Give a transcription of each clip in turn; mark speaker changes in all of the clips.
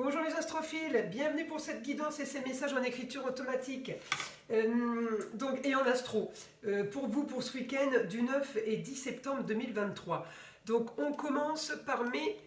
Speaker 1: Bonjour les astrophiles, bienvenue pour cette guidance et ces messages en écriture automatique et en astro, pour vous pour ce week-end du 9 et 10 septembre 2023. Donc on commence par mes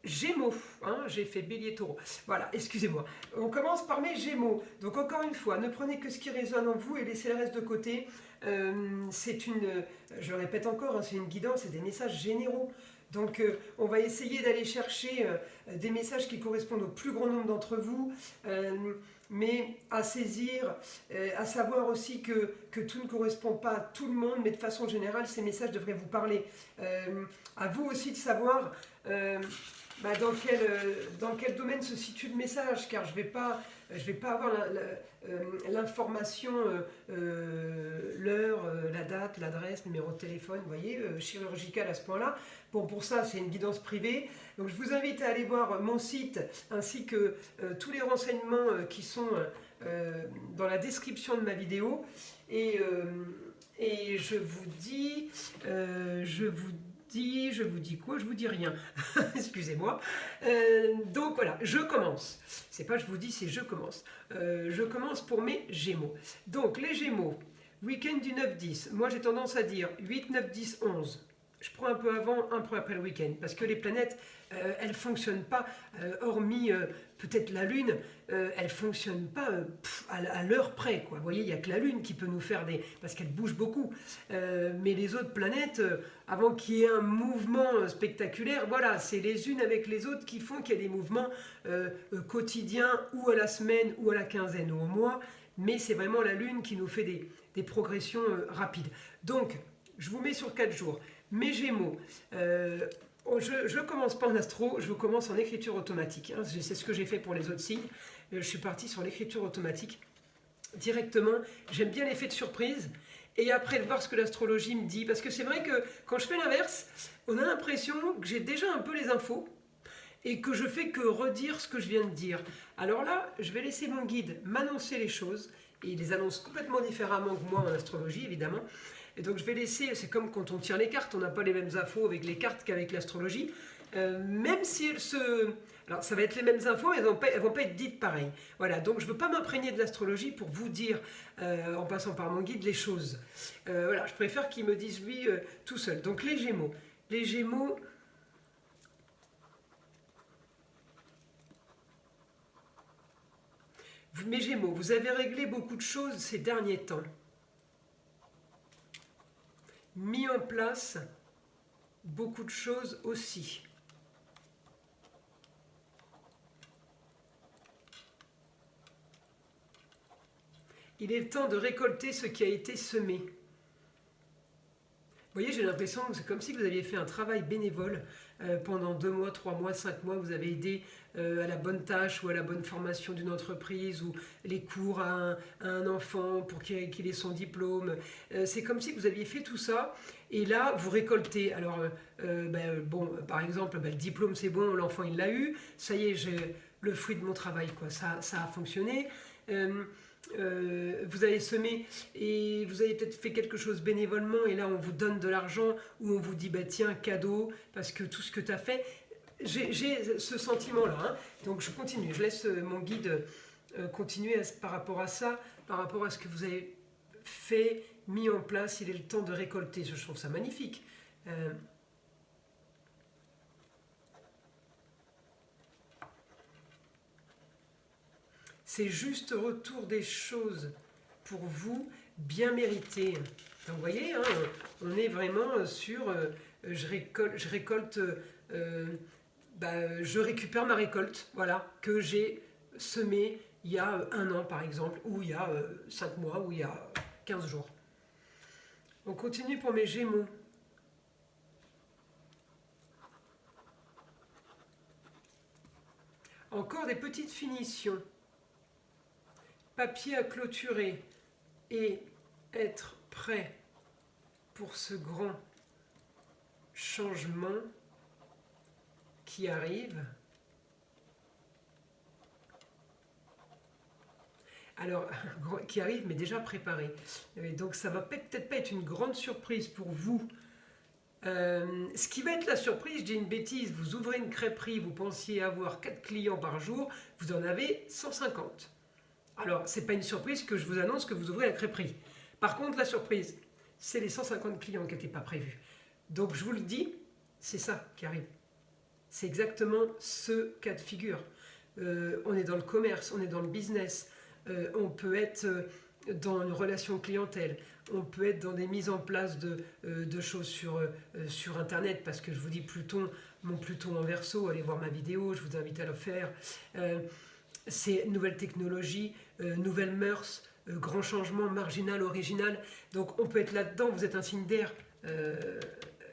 Speaker 1: Gémeaux, hein, j'ai fait Bélier Taureau, voilà, excusez-moi. On commence par mes Gémeaux, donc encore une fois, ne prenez que ce qui résonne en vous et laissez le reste de côté. Je répète encore, hein, c'est une guidance, c'est des messages généraux. Donc on va essayer d'aller chercher des messages qui correspondent au plus grand nombre d'entre vous, mais à saisir, à savoir aussi que tout ne correspond pas à tout le monde, mais de façon générale, ces messages devraient vous parler. À vous aussi de savoir dans quel domaine se situe le message, car je ne vais pas avoir l'information, l'heure, la date, l'adresse, numéro de téléphone, vous voyez, chirurgical à ce point-là. Bon, pour ça, c'est une guidance privée. Donc, je vous invite à aller voir mon site, ainsi que tous les renseignements qui sont dans la description de ma vidéo. Et je vous dis quoi? Je vous dis rien. Excusez-moi. Donc voilà, je commence. C'est pas je vous dis, c'est je commence. Je commence pour mes Gémeaux. Donc les Gémeaux, week-end du 9-10. Moi j'ai tendance à dire 8, 9, 10, 11. Je prends un peu avant, un peu après le week-end, parce que les planètes, elles ne fonctionnent pas, hormis peut-être la Lune, elles ne fonctionnent pas à l'heure près, quoi. Vous voyez, il n'y a que la Lune qui peut nous faire des... parce qu'elle bouge beaucoup. Mais les autres planètes, avant qu'il y ait un mouvement spectaculaire, voilà, c'est les unes avec les autres qui font qu'il y a des mouvements quotidiens, ou à la semaine, ou à la quinzaine, ou au mois, mais c'est vraiment la Lune qui nous fait des progressions rapides. Donc, je vous mets sur 4 jours. Mes Gémeaux, je ne commence pas en astro, je commence en écriture automatique. Hein, c'est ce que j'ai fait pour les autres signes. Je suis parti sur l'écriture automatique directement. J'aime bien l'effet de surprise. Et après, de voir ce que l'astrologie me dit. Parce que c'est vrai que quand je fais l'inverse, on a l'impression que j'ai déjà un peu les infos et que je fais que redire ce que je viens de dire. Alors là, je vais laisser mon guide m'annoncer les choses. Et il les annonce complètement différemment que moi en astrologie, évidemment. Et donc je vais laisser, c'est comme quand on tire les cartes, on n'a pas les mêmes infos avec les cartes qu'avec l'astrologie. Même si elles se... Alors ça va être les mêmes infos, mais elles ne vont pas être dites pareil. Voilà, donc je ne veux pas m'imprégner de l'astrologie pour vous dire, en passant par mon guide, les choses. Voilà, je préfère qu'il me dise lui tout seul. Donc les Gémeaux. Les Gémeaux... Mes Gémeaux, vous avez réglé beaucoup de choses ces derniers temps. Mis en place beaucoup de choses aussi. Il est temps de récolter ce qui a été semé. Vous voyez, j'ai l'impression que c'est comme si vous aviez fait un travail bénévole pendant 2 mois, 3 mois, 5 mois. Vous avez aidé à la bonne tâche ou à la bonne formation d'une entreprise ou les cours à un enfant pour qu'il ait son diplôme. C'est comme si vous aviez fait tout ça et là, vous récoltez. Alors, par exemple, le diplôme, c'est bon, l'enfant, il l'a eu. Ça y est, j'ai le fruit de mon travail, quoi. Ça a fonctionné. Vous avez semé et vous avez peut-être fait quelque chose bénévolement et là on vous donne de l'argent ou on vous dit tiens, cadeau, parce que tout ce que tu as fait, j'ai ce sentiment là, hein. Donc je continue, je laisse mon guide continuer par rapport à ça, par rapport à ce que vous avez fait, mis en place. Il est le temps de récolter. Je trouve ça magnifique. C'est juste retour des choses pour vous, bien mérité. Donc vous voyez, hein, on est vraiment sur je récupère ma récolte, voilà, que j'ai semée il y a 1 an par exemple, ou il y a 5 mois, ou il y a 15 jours. On continue pour mes Gémeaux. Encore des petites finitions. Papier à clôturer et être prêt pour ce grand changement qui arrive. Alors, qui arrive, mais déjà préparé. Donc ça va peut-être pas être une grande surprise pour vous Ce qui va être la surprise, je dis une bêtise, vous ouvrez une crêperie, vous pensiez avoir 4 clients par jour, vous en avez 150. Alors, ce n'est pas une surprise que je vous annonce que vous ouvrez la crêperie. Par contre, la surprise, c'est les 150 clients qui n'étaient pas prévus. Donc, je vous le dis, c'est ça qui arrive. C'est exactement ce cas de figure. On est dans le commerce, on est dans le business, on peut être dans une relation clientèle, on peut être dans des mises en place de choses sur Internet, parce que je vous dis Pluton, mon Pluton en Verseau, allez voir ma vidéo, je vous invite à le faire. C'est nouvelles technologies, nouvelles mœurs, grand changement, marginal, original. Donc on peut être là-dedans, vous êtes un signe d'air,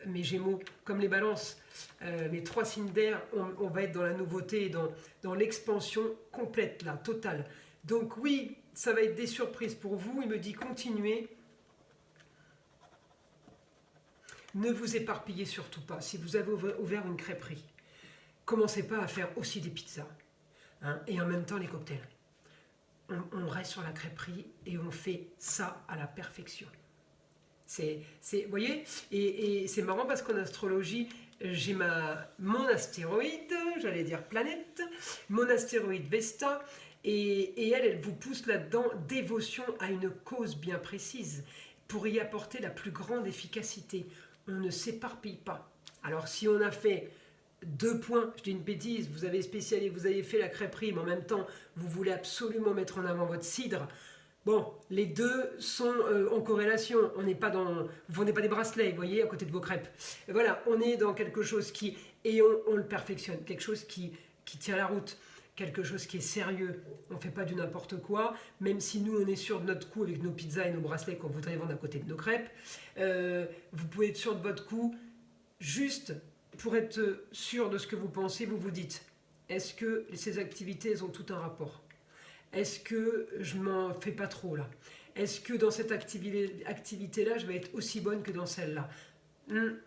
Speaker 1: mes Gémeaux, comme les balances. Les 3 signes d'air, on va être dans la nouveauté, et dans l'expansion complète, là, totale. Donc oui, ça va être des surprises pour vous. Il me dit continuez. Ne vous éparpillez surtout pas. Si vous avez ouvert une crêperie, commencez pas à faire aussi des pizzas, hein, et en même temps les cocktails. On reste sur la crêperie et on fait ça à la perfection. Vous voyez, et c'est marrant parce qu'en astrologie, j'ai mon astéroïde, j'allais dire planète, mon astéroïde Vesta, et elle vous pousse là-dedans, dévotion à une cause bien précise, pour y apporter la plus grande efficacité. On ne s'éparpille pas. Alors si on a fait 2 points, je dis une bêtise, vous avez spécialisé, vous avez fait la crêperie, mais en même temps, vous voulez absolument mettre en avant votre cidre. Bon, les deux sont en corrélation. On n'est pas dans, vous ne vendez pas des bracelets, vous voyez, à côté de vos crêpes. Et voilà, on est dans quelque chose qui, et on le perfectionne, quelque chose qui tient la route, quelque chose qui est sérieux. On ne fait pas du n'importe quoi, même si nous, on est sûr de notre coup avec nos pizzas et nos bracelets qu'on voudrait vendre à côté de nos crêpes. Vous pouvez être sûr de votre coup, juste pour être sûr de ce que vous pensez, vous vous dites, est-ce que ces activités, elles ont tout un rapport ? Est-ce que je m'en fais pas trop là? Est-ce que dans cette activité-là, je vais être aussi bonne que dans celle-là?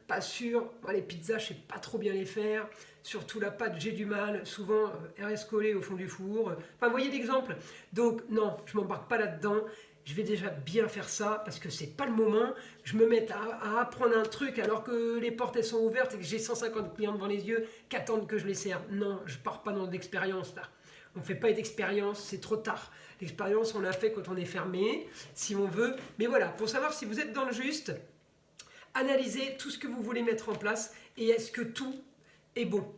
Speaker 1: Pas sûr. Moi, les pizzas, je sais pas trop bien les faire. Surtout la pâte, j'ai du mal. Souvent, elle reste collée au fond du four. Enfin, vous voyez l'exemple. Donc, non, je m'embarque pas là-dedans. Je vais déjà bien faire ça parce que c'est pas le moment. Je me mets à apprendre un truc alors que les portes elles sont ouvertes et que j'ai 150 clients devant les yeux qui attendent que je les serve. Non, je pars pas dans l'expérience là. On ne fait pas d'expérience, c'est trop tard. L'expérience, on l'a fait quand on est fermé, si on veut. Mais voilà, pour savoir si vous êtes dans le juste, analysez tout ce que vous voulez mettre en place et est-ce que tout est bon?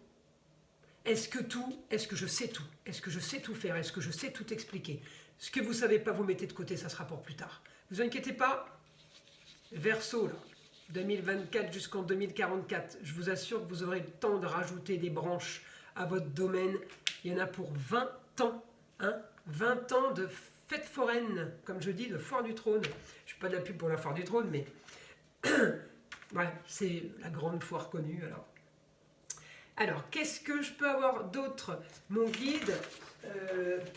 Speaker 1: Est-ce que je sais tout? Est-ce que je sais tout faire? Est-ce que je sais tout expliquer? Ce que vous ne savez pas, vous mettez de côté, ça sera pour plus tard. Ne vous inquiétez pas, Verseau, là, 2024 jusqu'en 2044, je vous assure que vous aurez le temps de rajouter des branches à votre domaine. Il y en a pour 20 ans, hein, 20 ans de fête foraine, comme je dis, de foire du trône. Je ne fais pas de la pub pour la foire du trône, mais ouais, c'est la grande foire connue. Alors, qu'est-ce que je peux avoir d'autre? Mon guide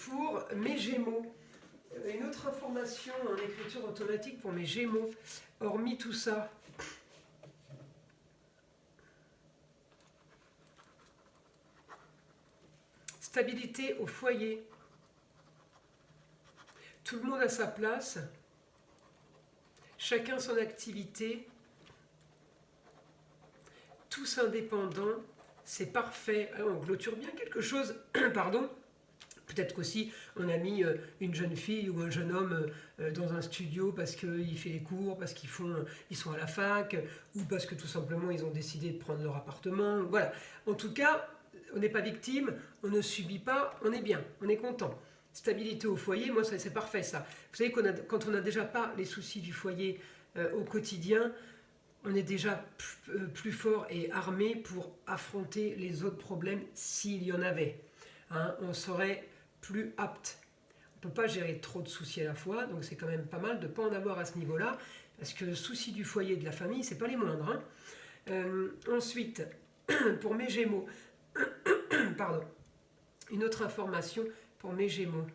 Speaker 1: pour mes Gémeaux. Une autre information en écriture automatique pour mes Gémeaux, hormis tout ça. Stabilité au foyer. Tout le monde a sa place. Chacun son activité. Tous indépendants. C'est parfait. Alors, on clôture bien quelque chose. Pardon. Peut-être qu'aussi on a mis une jeune fille ou un jeune homme dans un studio parce qu'il fait les cours, parce qu'ils sont à la fac, ou parce que tout simplement ils ont décidé de prendre leur appartement. Voilà. En tout cas, on n'est pas victime, on ne subit pas, on est bien, on est content. Stabilité au foyer, moi c'est parfait ça. Vous savez quand on n'a déjà pas les soucis du foyer au quotidien, on est déjà plus fort et armé pour affronter les autres problèmes s'il y en avait. Hein, on serait plus apte. On ne peut pas gérer trop de soucis à la fois, donc c'est quand même pas mal de ne pas en avoir à ce niveau-là, parce que le souci du foyer et de la famille, c'est pas les moindres. Hein. Ensuite, pour mes Gémeaux, pardon, une autre information pour mes Gémeaux.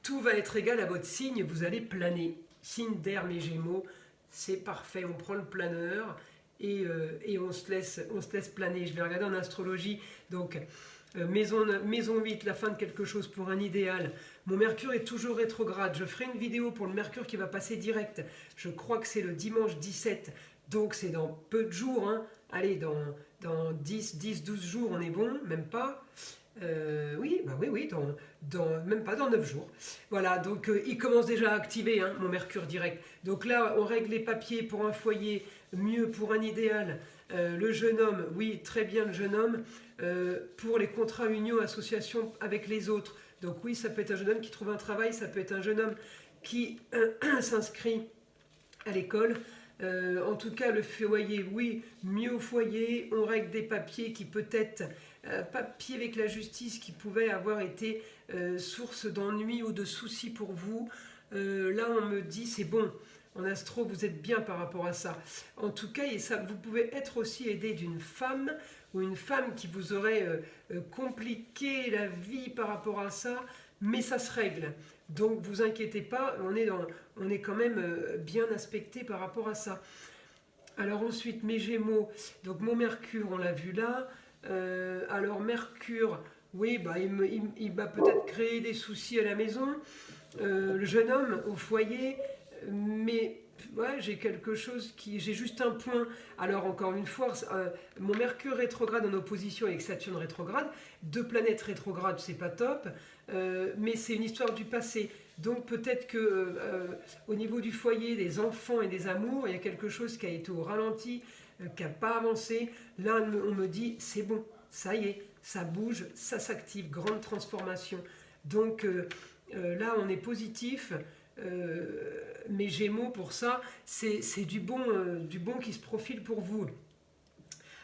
Speaker 1: Tout va être égal à votre signe, vous allez planer. Signe d'air, mes Gémeaux, c'est parfait. On prend le planeur et on se laisse planer. Je vais regarder en astrologie. Donc, Maison 8, la fin de quelque chose pour un idéal. Mon Mercure est toujours rétrograde. Je ferai une vidéo pour le Mercure qui va passer direct. Je crois que c'est le dimanche 17. Donc c'est dans peu de jours. Hein. Allez, dans 12 jours, on est bon, même pas. Oui, même pas dans 9 jours. Voilà, donc il commence déjà à activer hein, mon Mercure direct. Donc là, on règle les papiers pour un foyer, mieux pour un idéal. Le jeune homme, oui, très bien le jeune homme. Pour les contrats union, association avec les autres. Donc oui, ça peut être un jeune homme qui trouve un travail, ça peut être un jeune homme qui s'inscrit à l'école. En tout cas, le foyer, oui, mieux au foyer. On règle des papiers qui peut-être, papiers avec la justice qui pouvaient avoir été source d'ennui ou de soucis pour vous. Là, on me dit, c'est bon. En astro, vous êtes bien par rapport à ça. En tout cas, et ça, vous pouvez être aussi aidé d'une femme ou une femme qui vous aurait compliqué la vie par rapport à ça, mais ça se règle. Donc, vous inquiétez pas, on est quand même bien aspecté par rapport à ça. Alors ensuite, mes Gémeaux, donc mon Mercure, on l'a vu là. Alors Mercure, oui, bah, il va peut-être créer des soucis à la maison. Le jeune homme au foyer, mais ouais, j'ai quelque chose j'ai juste un point. Alors encore une fois, mon Mercure rétrograde en opposition avec Saturne rétrograde, deux planètes rétrogrades, c'est pas top, mais c'est une histoire du passé. Donc peut-être que au niveau du foyer, des enfants et des amours, il y a quelque chose qui a été au ralenti, qui n'a pas avancé. Là, on me dit, c'est bon, ça y est, ça bouge, ça s'active, grande transformation. Donc là, on est positif. Mes Gémeaux, pour ça, c'est du bon qui se profile pour vous.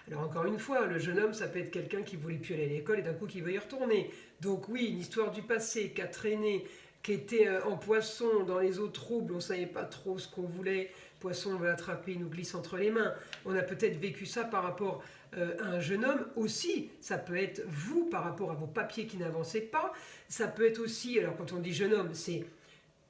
Speaker 1: Alors encore une fois, le jeune homme, ça peut être quelqu'un qui voulait plus aller à l'école et d'un coup qui veut y retourner. Donc oui, une histoire du passé qui a traîné, qui était en poisson dans les eaux troubles, on ne savait pas trop ce qu'on voulait. Poisson, on veut attraper, il nous glisse entre les mains. On a peut-être vécu ça par rapport à un jeune homme aussi. Ça peut être vous par rapport à vos papiers qui n'avançaient pas. Ça peut être aussi, alors quand on dit jeune homme, c'est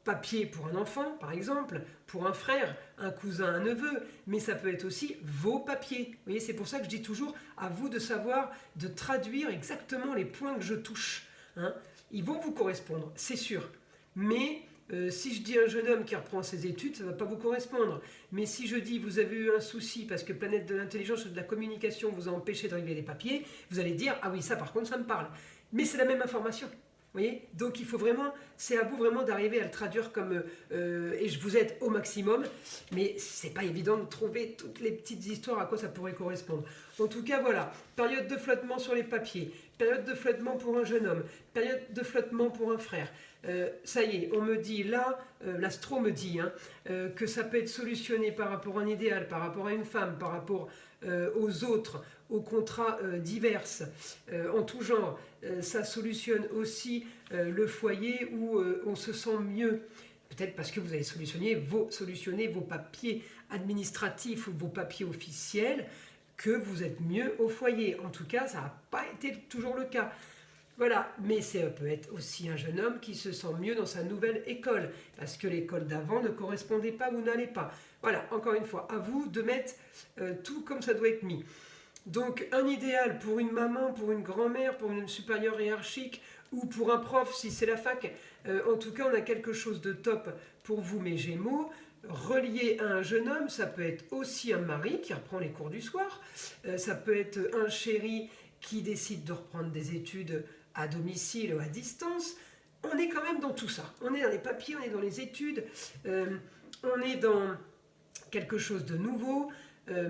Speaker 1: papier pour un enfant, par exemple, pour un frère, un cousin, un neveu, mais ça peut être aussi vos papiers. Vous voyez, c'est pour ça que je dis toujours à vous de savoir, de traduire exactement les points que je touche. Hein. Ils vont vous correspondre, c'est sûr. Mais si je dis un jeune homme qui reprend ses études, ça ne va pas vous correspondre. Mais si je dis vous avez eu un souci parce que planète de l'intelligence ou de la communication vous a empêché de régler les papiers, vous allez dire ah oui, ça par contre ça me parle. Mais c'est la même information. Vous voyez, donc il faut vraiment, c'est à vous vraiment d'arriver à le traduire comme, et je vous aide au maximum, mais c'est pas évident de trouver toutes les petites histoires à quoi ça pourrait correspondre. En tout cas, voilà, période de flottement sur les papiers, période de flottement pour un jeune homme, période de flottement pour un frère. Ça y est, on me dit là, l'astro me dit que ça peut être solutionné par rapport à un idéal, par rapport à une femme, par rapport aux autres, aux contrats divers, en tout genre. Ça solutionne aussi le foyer où on se sent mieux. Peut-être parce que vous avez solutionné vos papiers administratifs ou vos papiers officiels, que vous êtes mieux au foyer. En tout cas, ça n'a pas été toujours le cas. Voilà, mais ça peut être aussi un jeune homme qui se sent mieux dans sa nouvelle école, parce que l'école d'avant ne correspondait pas ou n'allait pas. Voilà, encore une fois, à vous de mettre tout comme ça doit être mis. Donc un idéal pour une maman, pour une grand-mère, pour une supérieure hiérarchique ou pour un prof si c'est la fac. En tout cas, on a quelque chose de top pour vous, mes Gémeaux. Relié à un jeune homme, ça peut être aussi un mari qui reprend les cours du soir. Ça peut être un chéri qui décide de reprendre des études à domicile ou à distance. On est quand même dans tout ça. On est dans les papiers, on est dans les études, on est dans quelque chose de nouveau.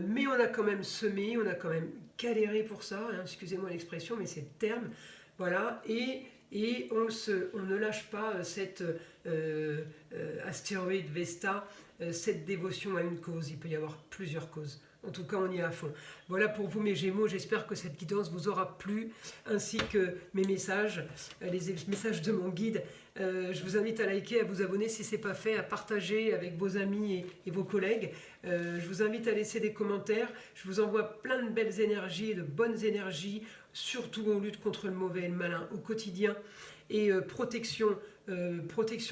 Speaker 1: Mais on a quand même semé, on a quand même galéré pour ça, hein, excusez-moi l'expression, mais c'est le terme, voilà, et on ne lâche pas cette astéroïde Vesta, cette dévotion à une cause. Il peut y avoir plusieurs causes. En tout cas, on y est à fond. Voilà pour vous, mes Gémeaux. J'espère que cette guidance vous aura plu, ainsi que mes messages, les messages de mon guide. Je vous invite à liker, à vous abonner si ce n'est pas fait, à partager avec vos amis et vos collègues. Je vous invite à laisser des commentaires. Je vous envoie plein de belles énergies, de bonnes énergies. Surtout, on lutte contre le mauvais et le malin au quotidien. Et protection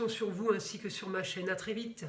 Speaker 1: sur vous ainsi que sur ma chaîne. À très vite.